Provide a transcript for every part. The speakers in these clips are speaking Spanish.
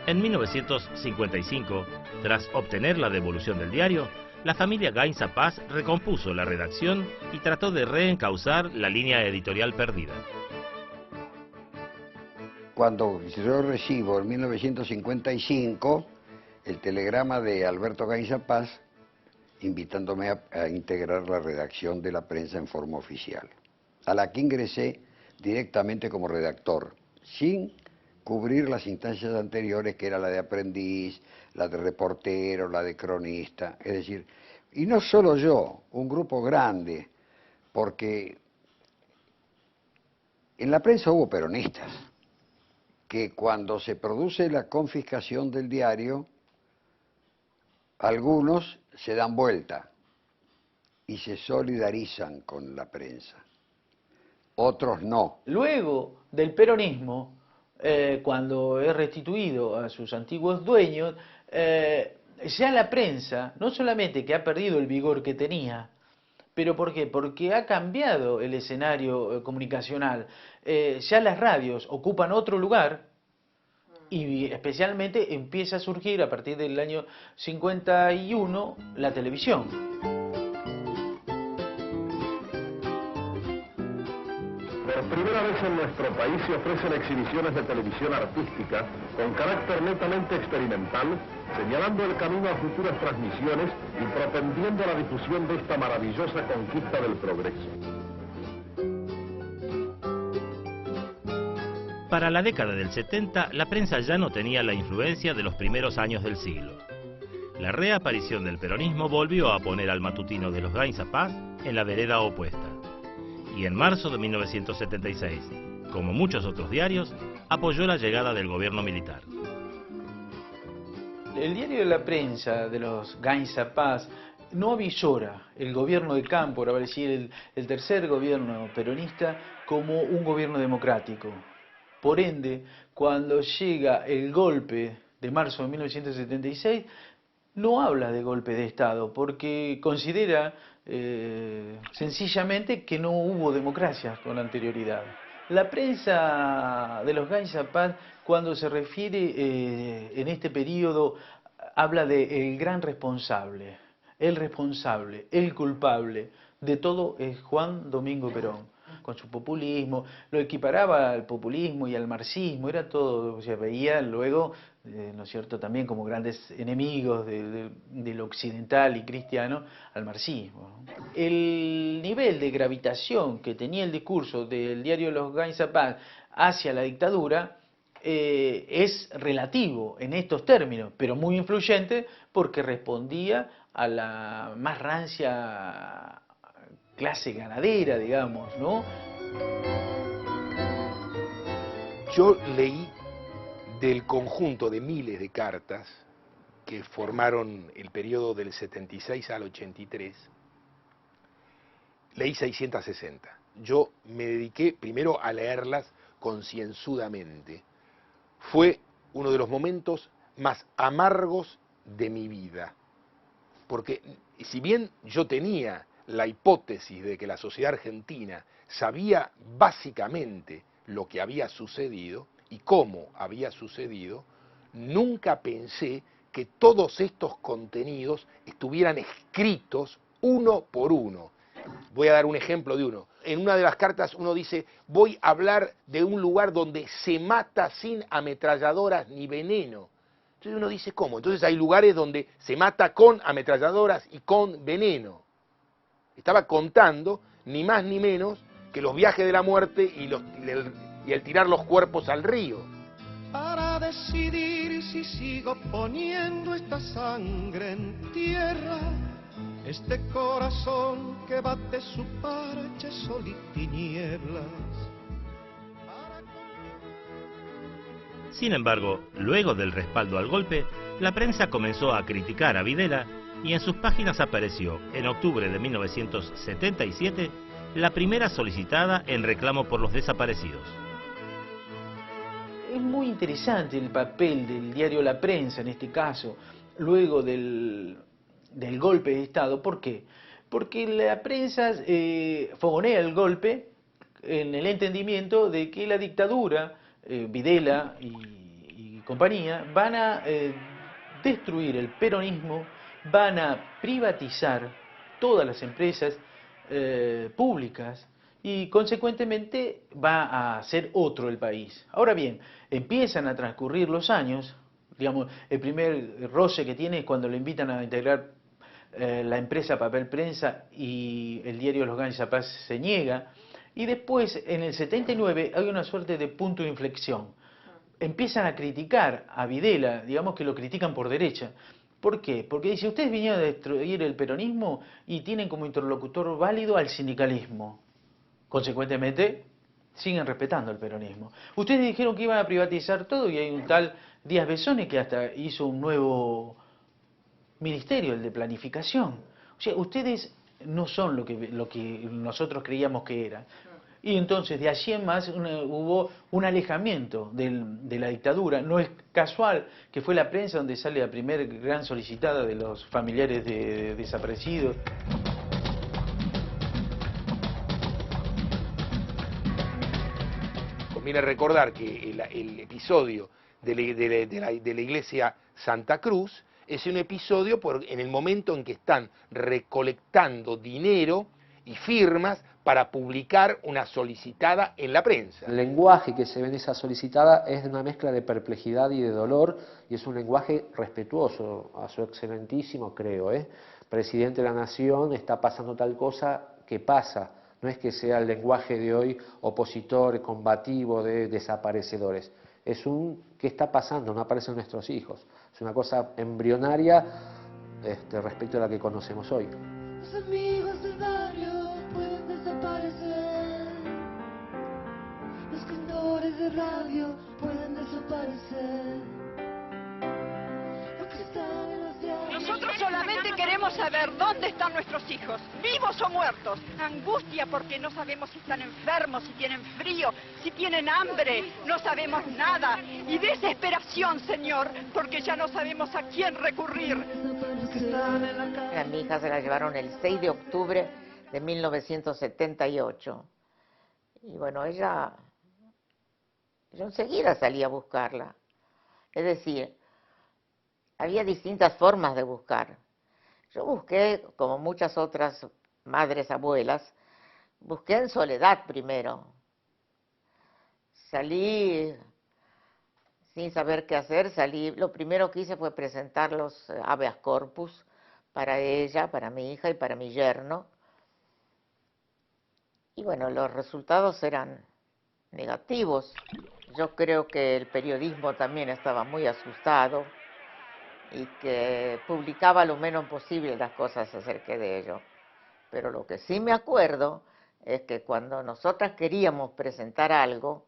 En 1955, tras obtener la devolución del diario, la familia Gainza Paz recompuso la redacción y trató de reencauzar la línea editorial perdida. Cuando yo recibo en 1955 el telegrama de Alberto Gainza Paz invitándome a integrar la redacción de la prensa en forma oficial, a la que ingresé directamente como redactor, sin cubrir las instancias anteriores, que era la de aprendiz, la de reportero, la de cronista, es decir, y no solo yo, un grupo grande, porque en la prensa hubo peronistas, que cuando se produce la confiscación del diario, algunos se dan vuelta y se solidarizan con la prensa, otros no. Luego del peronismo, cuando es restituido a sus antiguos dueños, ya la prensa, no solamente que ha perdido el vigor que tenía, ¿pero por qué? Porque ha cambiado el escenario comunicacional. Ya las radios ocupan otro lugar y especialmente empieza a surgir a partir del año 51 la televisión. Por primera vez en nuestro país se ofrecen exhibiciones de televisión artística con carácter netamente experimental, señalando el camino a futuras transmisiones y propendiendo la difusión de esta maravillosa conquista del progreso. Para la década del 70, la prensa ya no tenía la influencia de los primeros años del siglo. La reaparición del peronismo volvió a poner al matutino de los Gainza Paz en la vereda opuesta. Y en marzo de 1976, como muchos otros diarios, apoyó la llegada del gobierno militar. El diario de la prensa de los Gainza Paz no avisora el gobierno de campo, ahora va a decir el tercer gobierno peronista, como un gobierno democrático. Por ende, cuando llega el golpe de marzo de 1976, no habla de golpe de Estado, porque considera sencillamente que no hubo democracia con anterioridad. La prensa de los Gainza Paz, cuando se refiere en este periodo, habla de el gran responsable, el culpable de todo es Juan Domingo Perón, con su populismo, lo equiparaba al populismo y al marxismo, era todo, o sea, veía luego, ¿no es cierto?, también como grandes enemigos de lo occidental y cristiano al marxismo, ¿no? El nivel de gravitación que tenía el discurso del diario Los Gainza Paz hacia la dictadura es relativo en estos términos, pero muy influyente porque respondía a la más rancia clase ganadera, digamos, ¿no? Yo leí del conjunto de miles de cartas que formaron el periodo del 76 al 83, leí 660. Yo me dediqué primero a leerlas concienzudamente. Fue uno de los momentos más amargos de mi vida, porque si bien yo tenía la hipótesis de que la sociedad argentina sabía básicamente lo que había sucedido y cómo había sucedido, nunca pensé que todos estos contenidos estuvieran escritos uno por uno. Voy a dar un ejemplo de uno. En una de las cartas uno dice, voy a hablar de un lugar donde se mata sin ametralladoras ni veneno. Entonces uno dice, ¿cómo? Entonces hay lugares donde se mata con ametralladoras y con veneno. Estaba contando, ni más ni menos, que los viajes de la muerte y el tirar los cuerpos al río. Para decidir si sigo poniendo esta sangre en tierra, este corazón que bate su parche sol y tinieblas. Sin embargo, luego del respaldo al golpe, la prensa comenzó a criticar a Videla y en sus páginas apareció, en octubre de 1977, la primera solicitada en reclamo por los desaparecidos. Es muy interesante el papel del diario La Prensa, en este caso, luego del golpe de Estado. ¿Por qué? Porque la prensa fogonea el golpe en el entendimiento de que la dictadura, Videla y compañía van a destruir el peronismo, van a privatizar todas las empresas públicas y consecuentemente va a ser otro el país. Ahora bien, empiezan a transcurrir los años, digamos, el primer roce que tiene es cuando le invitan a integrar la empresa Papel Prensa y el diario Los Ganzapás se niega, y después en el 79 hay una suerte de punto de inflexión. Empiezan a criticar a Videla, digamos que lo critican por derecha. ¿Por qué? Porque dice, ustedes vinieron a destruir el peronismo y tienen como interlocutor válido al sindicalismo. Consecuentemente, siguen respetando el peronismo. Ustedes dijeron que iban a privatizar todo y hay un tal Díaz Besone que hasta hizo un nuevo ministerio, el de planificación. O sea, ustedes no son lo que nosotros creíamos que eran. Y entonces de allí en más hubo un alejamiento de la dictadura. No es casual que fue la prensa donde sale la primer gran solicitada de los familiares de desaparecidos. Conviene recordar que el episodio de la iglesia Santa Cruz es un episodio en el momento en que están recolectando dinero y firmas para publicar una solicitada en la prensa. El lenguaje que se ve en esa solicitada es de una mezcla de perplejidad y de dolor, y es un lenguaje respetuoso a su excelentísimo, creo, presidente de la Nación, está pasando tal cosa que pasa. No es que sea el lenguaje de hoy opositor, combativo, de desaparecedores. Es ¿qué está pasando? No aparecen nuestros hijos. Es una cosa embrionaria respecto a la que conocemos hoy. Los amigos del barrio pueden desaparecer. Los cantores de radio pueden desaparecer. Los que están en los diarios. Nosotros solamente queremos saber dónde están nuestros hijos, vivos o muertos. Angustia porque no sabemos si están enfermos, si tienen frío, si tienen hambre, no sabemos nada. Y desesperación, Señor, porque ya no sabemos a quién recurrir. A mi hija se la llevaron el 6 de octubre de 1978. Y bueno, yo enseguida salí a buscarla. Es decir, había distintas formas de buscar. Yo busqué, como muchas otras madres, abuelas, busqué en soledad primero. Salí sin saber qué hacer, lo primero que hice fue presentar los habeas corpus para ella, para mi hija y para mi yerno. Y bueno, los resultados eran negativos. Yo creo que el periodismo también estaba muy asustado y que publicaba lo menos posible las cosas acerca de ello. Pero lo que sí me acuerdo es que cuando nosotras queríamos presentar algo,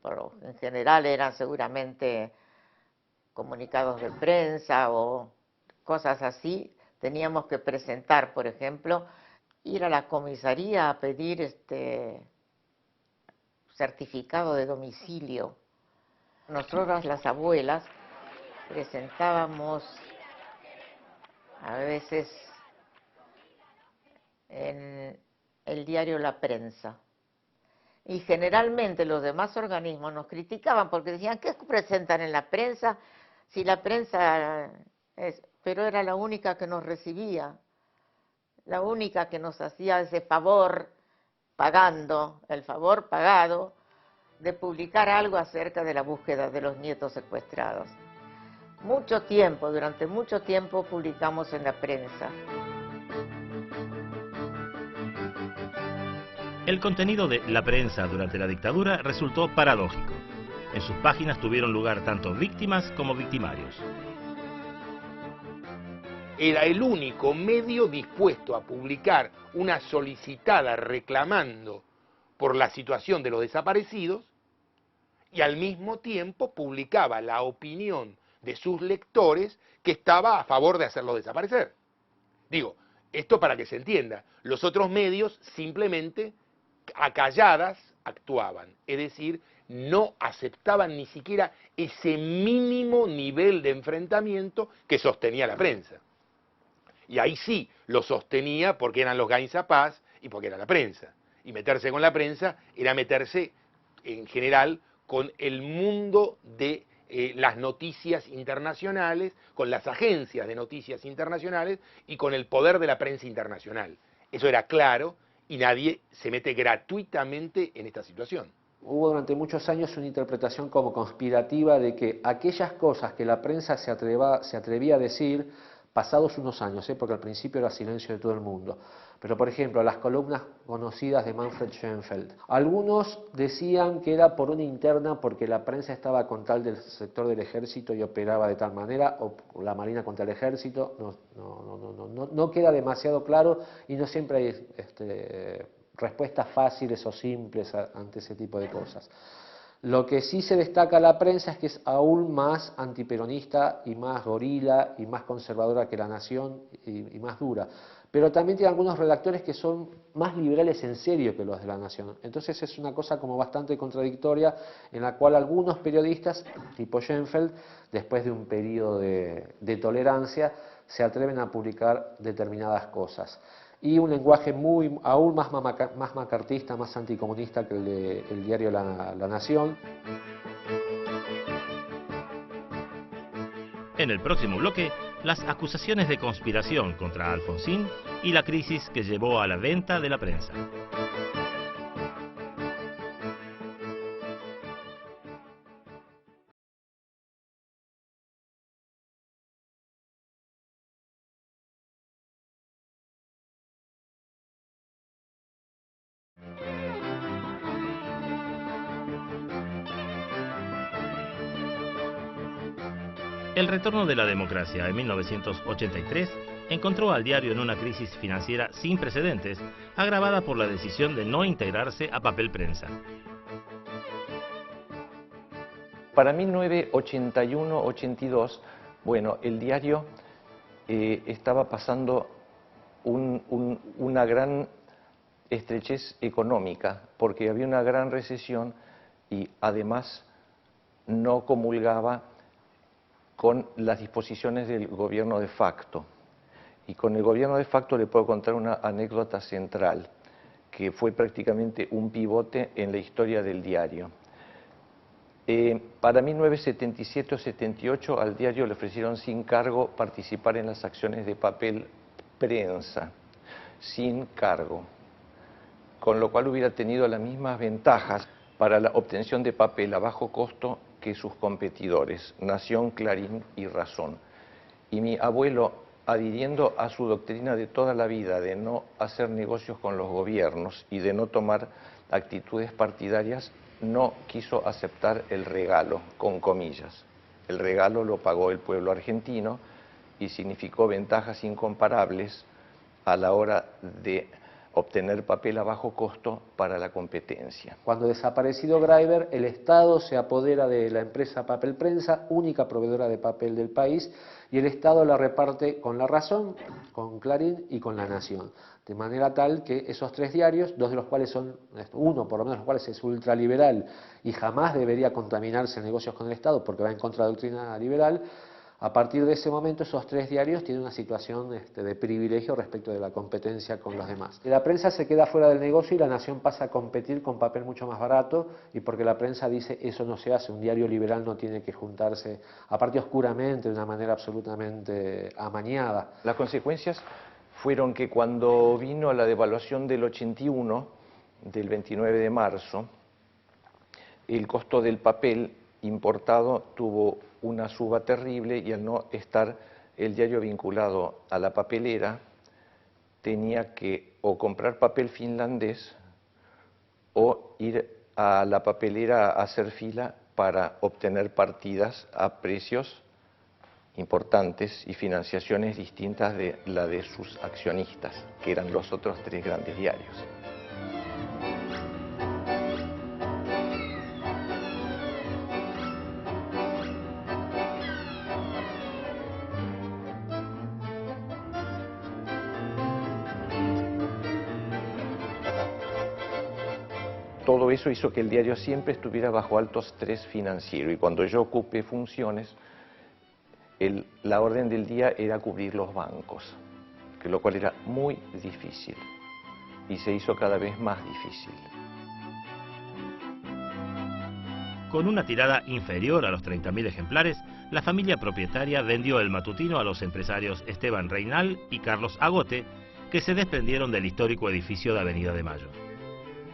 pero en general eran seguramente comunicados de prensa o cosas así, teníamos que presentar, por ejemplo, ir a la comisaría a pedir certificado de domicilio. Nosotras, las abuelas, presentábamos a veces en el diario La Prensa. Y generalmente los demás organismos nos criticaban porque decían, ¿qué presentan en la prensa? Si la prensa pero era la única que nos recibía, la única que nos hacía ese favor el favor pagado de publicar algo acerca de la búsqueda de los nietos secuestrados. Durante mucho tiempo publicamos en la prensa. El contenido de La Prensa durante la dictadura resultó paradójico. En sus páginas tuvieron lugar tanto víctimas como victimarios. Era el único medio dispuesto a publicar una solicitada reclamando por la situación de los desaparecidos y al mismo tiempo publicaba la opinión de sus lectores que estaba a favor de hacerlos desaparecer. Digo, esto para que se entienda, los otros medios simplemente acalladas actuaban, es decir, no aceptaban ni siquiera ese mínimo nivel de enfrentamiento que sostenía la prensa. Y ahí sí lo sostenía porque eran los Ganzapás y porque era la prensa. Y meterse con la prensa era meterse en general con el mundo de las noticias internacionales, con las agencias de noticias internacionales y con el poder de la prensa internacional. Eso era claro y nadie se mete gratuitamente en esta situación. Hubo durante muchos años una interpretación como conspirativa de que aquellas cosas que la prensa se atrevía a decir, pasados unos años, porque al principio era silencio de todo el mundo, pero por ejemplo las columnas conocidas de Manfred Schoenfeld, algunos decían que era por una interna porque la prensa estaba con tal del sector del ejército y operaba de tal manera, o la marina contra el ejército, no queda demasiado claro y no siempre hay respuestas fáciles o simples ante ese tipo de cosas. Lo que sí se destaca a la prensa es que es aún más antiperonista y más gorila y más conservadora que La Nación y más dura. Pero también tiene algunos redactores que son más liberales en serio que los de La Nación. Entonces es una cosa como bastante contradictoria en la cual algunos periodistas, tipo Schoenfeld, después de un periodo de tolerancia, se atreven a publicar determinadas cosas. Y un lenguaje aún más macartista, más anticomunista que el diario La Nación. En el próximo bloque, las acusaciones de conspiración contra Alfonsín y la crisis que llevó a la venta de la prensa. El retorno de la democracia en 1983 encontró al diario en una crisis financiera sin precedentes, agravada por la decisión de no integrarse a Papel Prensa. Para 1981-82, bueno, el diario estaba pasando una gran estrechez económica, porque había una gran recesión y además no comulgaba con las disposiciones del gobierno de facto. Y con el gobierno de facto le puedo contar una anécdota central, que fue prácticamente un pivote en la historia del diario. Para 1977 o 78 al diario le ofrecieron sin cargo participar en las acciones de Papel Prensa, sin cargo, con lo cual hubiera tenido las mismas ventajas para la obtención de papel a bajo costo que sus competidores, Nación, Clarín y Razón. Y mi abuelo, adhiriendo a su doctrina de toda la vida de no hacer negocios con los gobiernos y de no tomar actitudes partidarias, no quiso aceptar el regalo, con comillas. El regalo lo pagó el pueblo argentino y significó ventajas incomparables a la hora de obtener papel a bajo costo para la competencia. Cuando desaparecido Greiber, el Estado se apodera de la empresa Papel Prensa, única proveedora de papel del país, y el Estado la reparte con La Razón, con Clarín y con La Nación. De manera tal que esos tres diarios, dos de los cuales son, uno por lo menos de los cuales es ultraliberal y jamás debería contaminarse en negocios con el Estado porque va en contra de la doctrina liberal, a partir de ese momento esos tres diarios tienen una situación de privilegio respecto de la competencia con los demás. La prensa se queda fuera del negocio y La Nación pasa a competir con papel mucho más barato, y porque la prensa dice eso no se hace, un diario liberal no tiene que juntarse, aparte oscuramente, de una manera absolutamente amañada. Las consecuencias fueron que cuando vino la devaluación del 81, del 29 de marzo, el costo del papel importado tuvo una suba terrible y al no estar el diario vinculado a la papelera, tenía que o comprar papel finlandés o ir a la papelera a hacer fila para obtener partidas a precios importantes y financiaciones distintas de la de sus accionistas, que eran los otros tres grandes diarios. Todo eso hizo que el diario siempre estuviera bajo alto estrés financiero, y cuando yo ocupé funciones, la orden del día era cubrir los bancos, lo cual era muy difícil y se hizo cada vez más difícil. Con una tirada inferior a los 30.000 ejemplares, la familia propietaria vendió el matutino a los empresarios Esteban Reinal y Carlos Agote, que se desprendieron del histórico edificio de Avenida de Mayo.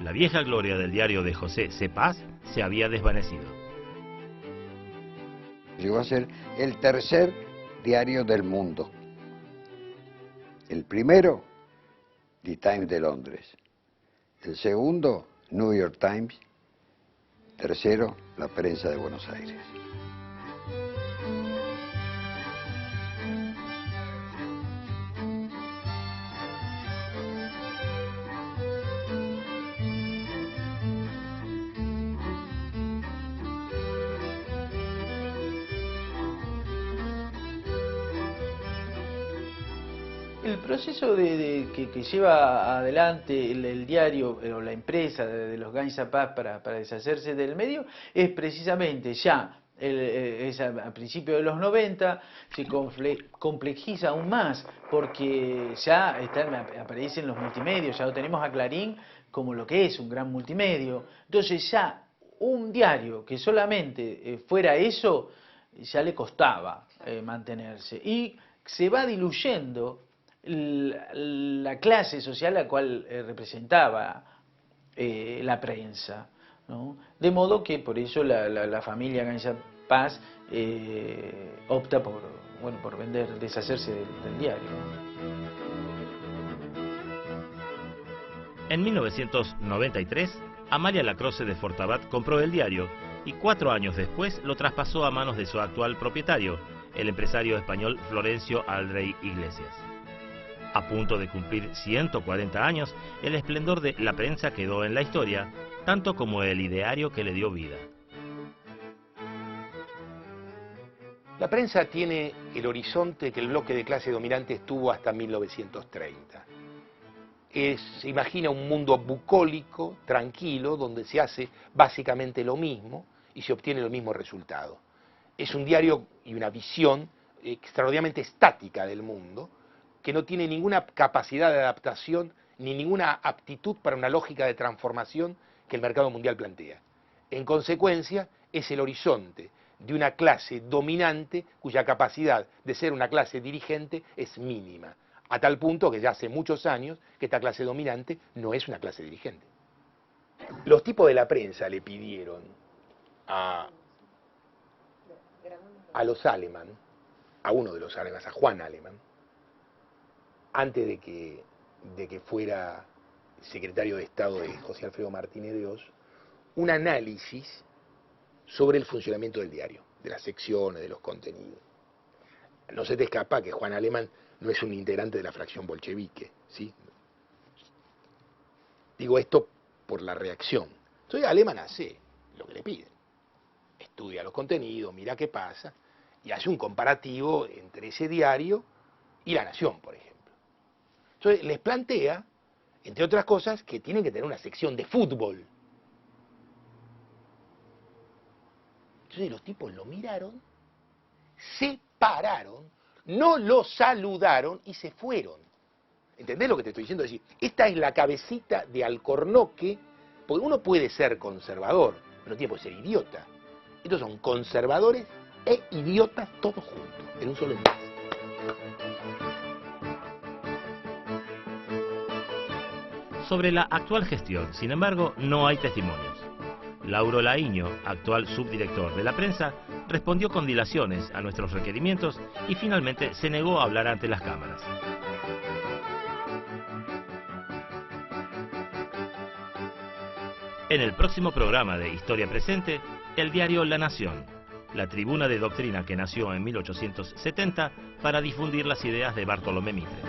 La vieja gloria del diario de José C. Paz se había desvanecido. Llegó a ser el tercer diario del mundo. El primero, The Times de Londres. El segundo, New York Times. Tercero, la Prensa de Buenos Aires. El proceso que lleva adelante el diario o la empresa de los Gainza Paz para deshacerse del medio es precisamente ya es a principios de los 90, se complejiza aún más porque ya aparecen los multimedios, ya lo tenemos a Clarín como lo que es un gran multimedio. Entonces ya un diario que solamente fuera eso ya le costaba mantenerse y se va diluyendo la clase social a la cual representaba la prensa, ¿no? De modo que por eso la familia Gainza Paz opta por deshacerse del diario. En 1993, Amalia Lacroze de Fortabat compró el diario y 4 años después lo traspasó a manos de su actual propietario, el empresario español Florencio Aldrey Iglesias. A punto de cumplir 140 años, el esplendor de La Prensa quedó en la historia, tanto como el ideario que le dio vida. La Prensa tiene el horizonte que el bloque de clase dominante estuvo hasta 1930. Se imagina un mundo bucólico, tranquilo, donde se hace básicamente lo mismo y se obtiene el mismo resultado. Es un diario y una visión extraordinariamente estática del mundo, que no tiene ninguna capacidad de adaptación ni ninguna aptitud para una lógica de transformación que el mercado mundial plantea. En consecuencia, es el horizonte de una clase dominante cuya capacidad de ser una clase dirigente es mínima, a tal punto que ya hace muchos años que esta clase dominante no es una clase dirigente. Los tipos de La Prensa le pidieron a los Aleman, a uno de los Aleman, a Juan Aleman, antes de que fuera secretario de Estado de José Alfredo Martínez de Oz, un análisis sobre el funcionamiento del diario, de las secciones, de los contenidos. No se te escapa que Juan Aleman no es un integrante de la fracción bolchevique, ¿sí? Digo esto por la reacción. Entonces Aleman hace lo que le piden. Estudia los contenidos, mira qué pasa, y hace un comparativo entre ese diario y La Nación, por ejemplo. Entonces les plantea, entre otras cosas, que tienen que tener una sección de fútbol. Entonces los tipos lo miraron, se pararon, no lo saludaron y se fueron. ¿Entendés lo que te estoy diciendo? Es decir, esta es la cabecita de Alcornoque, porque uno puede ser conservador, pero no tiene por qué ser idiota. Estos son conservadores e idiotas todos juntos, en un solo envase. Sobre la actual gestión, sin embargo, no hay testimonios. Lauro Laíño, actual subdirector de La Prensa, respondió con dilaciones a nuestros requerimientos y finalmente se negó a hablar ante las cámaras. En el próximo programa de Historia Presente, el diario La Nación, la tribuna de doctrina que nació en 1870 para difundir las ideas de Bartolomé Mitre.